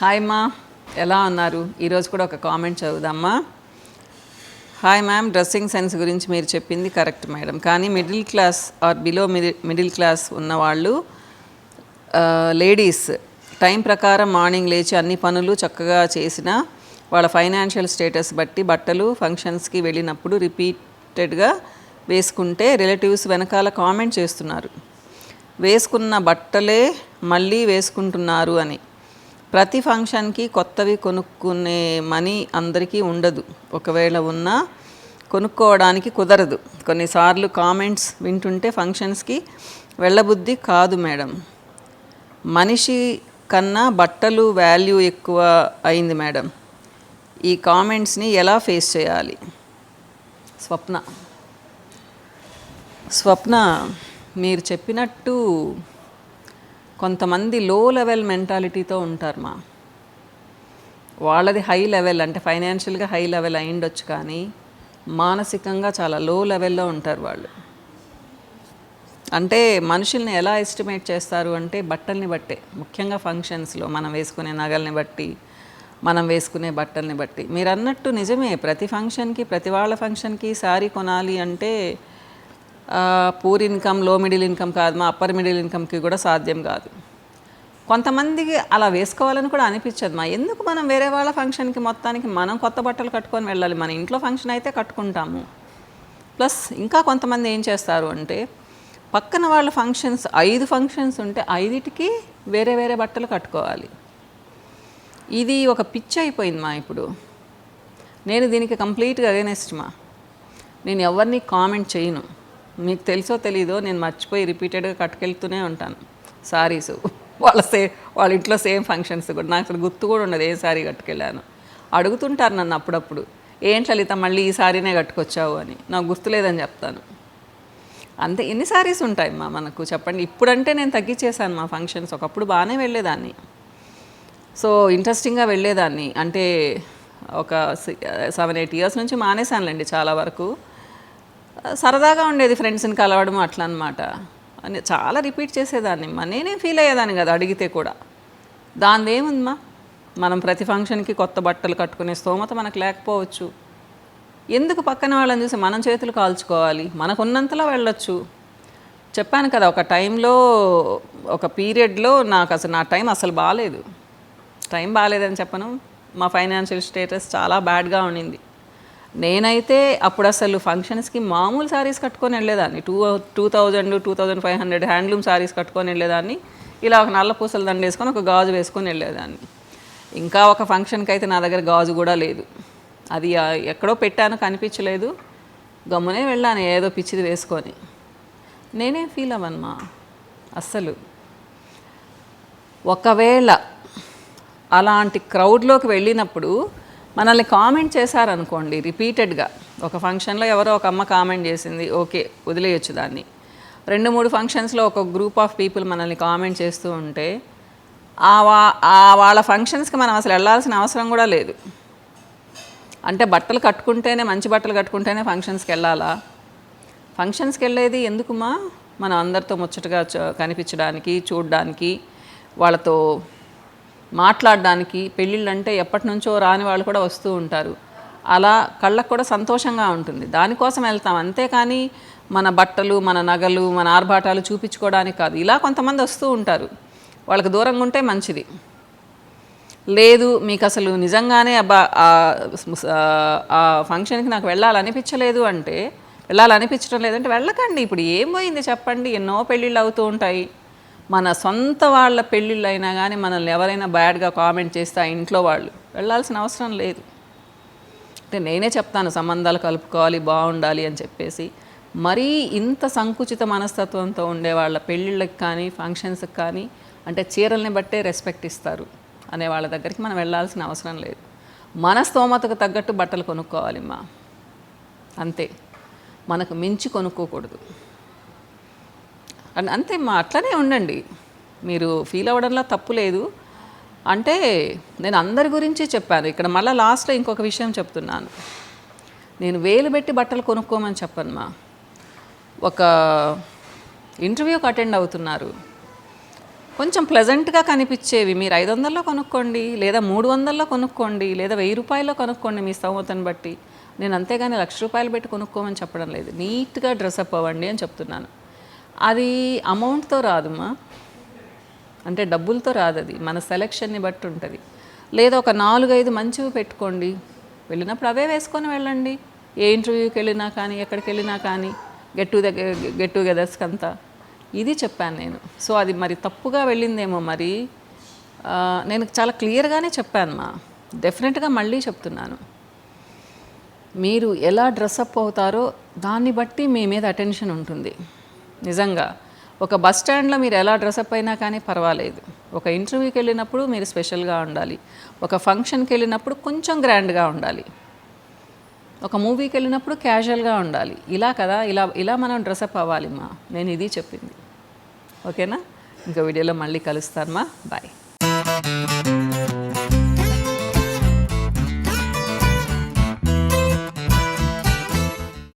Hi మా, ఎలా ఉన్నారు? ఈరోజు కూడా ఒక కామెంట్ చదువుదామ్మా. హాయ్ మ్యామ్, డ్రెస్సింగ్ సెన్స్ గురించి మీరు చెప్పింది కరెక్ట్ మేడం. కానీ middle class or below middle class ఉన్నవాళ్ళు లేడీస్ టైం ప్రకారం మార్నింగ్ లేచి అన్ని పనులు చక్కగా చేసిన వాళ్ళ ఫైనాన్షియల్ స్టేటస్ బట్టి బట్టలు ఫంక్షన్స్కి వెళ్ళినప్పుడు రిపీటెడ్గా వేసుకుంటే రిలేటివ్స్ వెనకాల కామెంట్ చేస్తున్నారు, వేసుకున్న బట్టలే మళ్ళీ వేసుకుంటున్నారు అని. ప్రతి ఫంక్షన్కి కొత్తవి కొనుక్కునే మనీ అందరికీ ఉండదు, ఒకవేళ ఉన్నా కొనుక్కోవడానికి కుదరదు. కొన్నిసార్లు కామెంట్స్ వింటుంటే ఫంక్షన్స్కి వెళ్ళబుద్ధి కాదు మేడం. మనిషి కన్నా బట్టలు వాల్యూ ఎక్కువ అయింది మేడం. ఈ కామెంట్స్ని ఎలా ఫేస్ చేయాలి? స్వప్న, మీరు చెప్పినట్టు కొంతమంది లో లెవెల్ మెంటాలిటీతో ఉంటారు మా. వాళ్ళది హై లెవెల్, అంటే ఫైనాన్షియల్గా హై లెవెల్ అయ్యుండొచ్చు, కానీ మానసికంగా చాలా లో లెవెల్లో ఉంటారు వాళ్ళు. అంటే మనుషుల్ని ఎలా ఎస్టిమేట్ చేస్తారు అంటే బట్టల్ని బట్టే, ముఖ్యంగా ఫంక్షన్స్లో మనం వేసుకునే నగల్ని బట్టి, మనం వేసుకునే బట్టల్ని బట్టి. మీరు అన్నట్టు నిజమే, ప్రతి ఫంక్షన్కి, ప్రతి వాళ్ళ ఫంక్షన్కి శారీ కొనాలి అంటే పూర్ ఇన్కమ్, లో మిడిల్ ఇన్కమ్ కాదు మా, అప్పర్ మిడిల్ ఇన్కమ్కి కూడా సాధ్యం కాదు. కొంతమందికి అలా వేసుకోవాలని కూడా అనిపించదు మా. ఎందుకు మనం వేరే వాళ్ళ ఫంక్షన్కి మొత్తానికి మనం కొత్త బట్టలు కట్టుకొని వెళ్ళాలి? మన ఇంట్లో ఫంక్షన్ అయితే కట్టుకుంటాము. ప్లస్ ఇంకా కొంతమంది ఏం చేస్తారు అంటే, పక్కన వాళ్ళ ఫంక్షన్స్ 5 ఫంక్షన్స్ ఉంటే 5టికి వేరే వేరే బట్టలు కట్టుకోవాలి. ఇది ఒక పిచ్చి అయిపోయింది మా ఇప్పుడు. నేను దీనికి కంప్లీట్గా అగైనెస్ట్ మా. నేను ఎవరిని కామెంట్ చేయను. మీకు తెలుసో తెలీదో నేను మర్చిపోయి రిపీటెడ్గా కట్టుకెళ్తూనే ఉంటాను సారీస్. వాళ్ళ ఇంట్లో సేమ్ ఫంక్షన్స్ కూడా నాకు అసలు గుర్తు కూడా ఉండదు ఏ సారీ కట్టుకెళ్ళాను. అడుగుతుంటారు నన్ను అప్పుడప్పుడు, ఏంటి లలిత మళ్ళీ ఈ సారీనే కట్టుకొచ్చావు అని. నాకు గుర్తులేదని చెప్తాను. అంతే, ఎన్ని సారీస్ ఉంటాయి మా మనకు చెప్పండి. ఇప్పుడంటే నేను తగ్గించేశాను మా ఫంక్షన్స్. ఒకప్పుడు బాగానే వెళ్ళేదాన్ని, సో ఇంట్రెస్టింగ్గా వెళ్ళేదాన్ని. అంటే ఒక 7-8 ఇయర్స్ నుంచి మానేశానులేండి చాలా వరకు. సరదాగా ఉండేది ఫ్రెండ్స్ని కలవడం అట్లా అనమాట. అని చాలా రిపీట్ చేసేదాన్ని మా. నేనేం ఫీల్ అయ్యేదాన్ని కదా అడిగితే కూడా. దానిది ఏముందమ్మా, మనం ప్రతి ఫంక్షన్కి కొత్త బట్టలు కట్టుకునే స్తోమత మనకు లేకపోవచ్చు. ఎందుకు పక్కన వాళ్ళని చూసి మనం చేతులు కాల్చుకోవాలి? మనకున్నంతలో వెళ్ళొచ్చు. చెప్పాను కదా, ఒక టైంలో, ఒక పీరియడ్లో నాకు అసలు నా టైం అసలు బాగాలేదు. టైం బాగాలేదని చెప్పను, మా ఫైనాన్షియల్ స్టేటస్ చాలా బ్యాడ్గా ఉండింది. నేనైతే అప్పుడు అసలు ఫంక్షన్స్కి మామూలు శారీస్ కట్టుకొని వెళ్ళేదాన్ని. 2000-2500 హ్యాండ్లూమ్ శారీస్ కట్టుకొని వెళ్ళేదాన్ని. ఇలా ఒక నల్ల పూసల దండ వేసుకొని ఒక గాజు వేసుకొని వెళ్ళేదాన్ని. ఇంకా ఒక ఫంక్షన్కి అయితే నా దగ్గర గాజు కూడా లేదు. అది ఎక్కడో పెట్టాను, కనిపించలేదు, గమ్మునే వెళ్ళాను ఏదో పిచ్చిది వేసుకొని. నేనేం ఫీల్ అవ్వనమ్మా అస్సలు. ఒకవేళ అలాంటి క్రౌడ్లోకి వెళ్ళినప్పుడు మనల్ని కామెంట్ చేశారనుకోండి రిపీటెడ్గా, ఒక ఫంక్షన్లో ఎవరో ఒక అమ్మ కామెంట్ చేసింది, ఓకే వదిలేయచ్చు దాన్ని. 2-3 ఫంక్షన్స్లో ఒక గ్రూప్ ఆఫ్ పీపుల్ మనల్ని కామెంట్ చేస్తూ ఉంటే వాళ్ళ ఫంక్షన్స్కి మనం అసలు వెళ్ళాల్సిన అవసరం కూడా లేదు. అంటే బట్టలు కట్టుకుంటేనే, మంచి బట్టలు కట్టుకుంటేనే ఫంక్షన్స్కి వెళ్ళాలా? ఫంక్షన్స్కి వెళ్ళేది ఎందుకుమా? మనం అందరితో ముచ్చటగా కనిపించడానికి, చూడడానికి, వాళ్ళతో మాట్లాడడానికి. పెళ్ళిళ్ళు అంటే ఎప్పటి నుంచో రాని వాళ్ళు కూడా వస్తూ ఉంటారు. అలా కళ్ళకు కూడా సంతోషంగా ఉంటుంది, దానికోసం వెళ్తాం. అంతేకాని మన బట్టలు, మన నగలు, మన ఆర్భాటాలు చూపించుకోవడానికి కాదు. ఇలా కొంతమంది వస్తూ ఉంటారు, వాళ్ళకి దూరంగా ఉంటే మంచిది. లేదు మీకు అసలు నిజంగానే ఆ ఫంక్షన్కి నాకు వెళ్ళాలనిపించలేదు అంటే, వెళ్ళాలనిపించడం లేదంటే వెళ్ళకండి. ఇప్పుడు ఏం పోయింది చెప్పండి? ఎన్నో పెళ్ళిళ్ళు అవుతూ ఉంటాయి. మన సొంత వాళ్ళ పెళ్ళిళ్ళు అయినా కానీ మనల్ని ఎవరైనా బ్యాడ్గా కామెంట్ చేస్తే ఆ ఇంట్లో వాళ్ళు వెళ్ళాల్సిన అవసరం లేదు. అంటే నేనే చెప్తాను సంబంధాలు కలుపుకోవాలి, బాగుండాలి అని చెప్పేసి. మరీ ఇంత సంకుచిత మనస్తత్వంతో ఉండే వాళ్ళ పెళ్ళిళ్ళకి కానీ, ఫంక్షన్స్కి కానీ, అంటే చీరల్ని బట్టే రెస్పెక్ట్ ఇస్తారు అనే వాళ్ళ దగ్గరికి మనం వెళ్ళాల్సిన అవసరం లేదు. మన స్తోమతకు తగ్గట్టు బట్టలు కొనుక్కోవాలి మా, అంతే. మనకు మించి కొనుక్కోకూడదు అంతే మా. అట్లనే ఉండండి, మీరు ఫీల్ అవ్వడంలో తప్పు లేదు. అంటే నేను అందరి గురించి చెప్పాను. ఇక్కడ మళ్ళీ లాస్ట్లో ఇంకొక విషయం చెప్తున్నాను. నేను వేలు పెట్టి బట్టలు కొనుక్కోమని చెప్పను మా. ఒక ఇంటర్వ్యూకి అటెండ్ అవుతున్నారు, కొంచెం ప్లెజెంట్గా కనిపించేవి మీరు 500లో కొనుక్కోండి, లేదా 300లో కొనుక్కోండి, లేదా 1000 రూపాయల్లో కొనుక్కోండి మీ స్తోమతను బట్టి. నేను అంతేగాని ₹1,00,000 పెట్టి కొనుక్కోమని చెప్పడం లేదు. నీట్గా డ్రెస్అప్ అవ్వండి అని చెప్తున్నాను. అది అమౌంట్తో రాదుమా, అంటే డబ్బులతో రాదు, అది మన సెలెక్షన్ని బట్టి ఉంటుంది. లేదా ఒక 4-5 మంచివి పెట్టుకోండి, వెళ్ళినప్పుడు అవే వేసుకొని వెళ్ళండి. ఏ ఇంటర్వ్యూకి వెళ్ళినా కానీ, ఎక్కడికి వెళ్ళినా కానీ, గెట్ టుగెదర్స్కి అంతా ఇది చెప్పాను నేను. సో అది మరి తప్పుగా వెళ్ళిందేమో మరి. నేను చాలా క్లియర్గానే చెప్పాను మా, డెఫినెట్గా మళ్ళీ చెప్తున్నాను. మీరు ఎలా డ్రెస్అప్ అవుతారో దాన్ని బట్టి మీ మీద అటెన్షన్ ఉంటుంది. నిజంగా ఒక బస్ స్టాండ్లో మీరు ఎలా డ్రెస్అప్ అయినా కానీ పర్వాలేదు. ఒక ఇంటర్వ్యూకి వెళ్ళినప్పుడు మీరు స్పెషల్గా ఉండాలి, ఒక ఫంక్షన్కి వెళ్ళినప్పుడు కొంచెం గ్రాండ్గా ఉండాలి, ఒక మూవీకి వెళ్ళినప్పుడు క్యాజువల్గా ఉండాలి. ఇలా కదా, ఇలా మనం డ్రెస్అప్ అవ్వాలి మా. నేను ఇది చెప్పింది. ఓకేనా? ఇంకో వీడియోలో మళ్ళీ కలుస్తాను మా. బాయ్.